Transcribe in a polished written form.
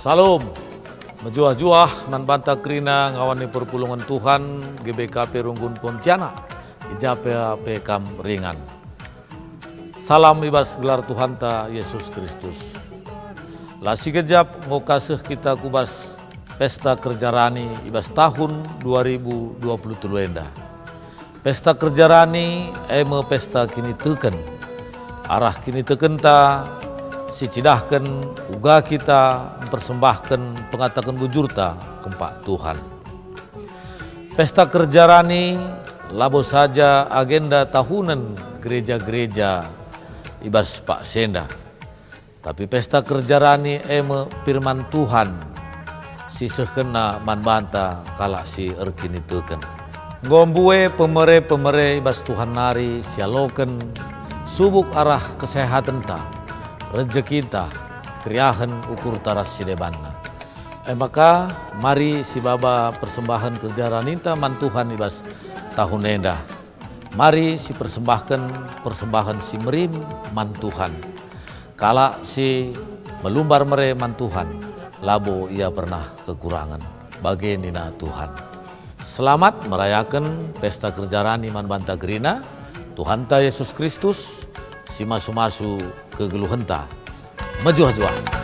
Salam, menjuah-juah nan banta krina ngawani perpulungan Tuhan GBKP Runggun Pontianak, ijape pekam ringan. Salam ibas gelar Tuhan ta Yesus Kristus. Lasi gejap ngokasih kita kubas pesta kerja rani ibas tahun 2023 enda. Pesta kerja rani eme pesta kini teken. Arah kini teken ta si cidahkan uga kita mempersembahkan pengatakan bujurta kempak Tuhan. Pesta kerja rani labo saja agenda tahunan gereja-gereja ibas Pak Senda. Tapi pesta kerja rani eme firman Tuhan si sekena manbanta kalak si erkini teken. Ngombue pemere ibas Tuhan nari sialoken subuk arah kesehatan ta. Rezeki kita, kriahan ukur taras sidebanna. Maka mari si baba persembahan kerja ranita mantuhan ibas tahun enda. Mari si persembahan si merim mantuhan. Kala si melumbar mere mantuhan, labo ia pernah kekurangan. Bagi nina Tuhan. Selamat merayakan pesta kerja rani man banta gerina. Tuhan ta Yesus Kristus si masu-masu kegeluhenta. Majuah-juah.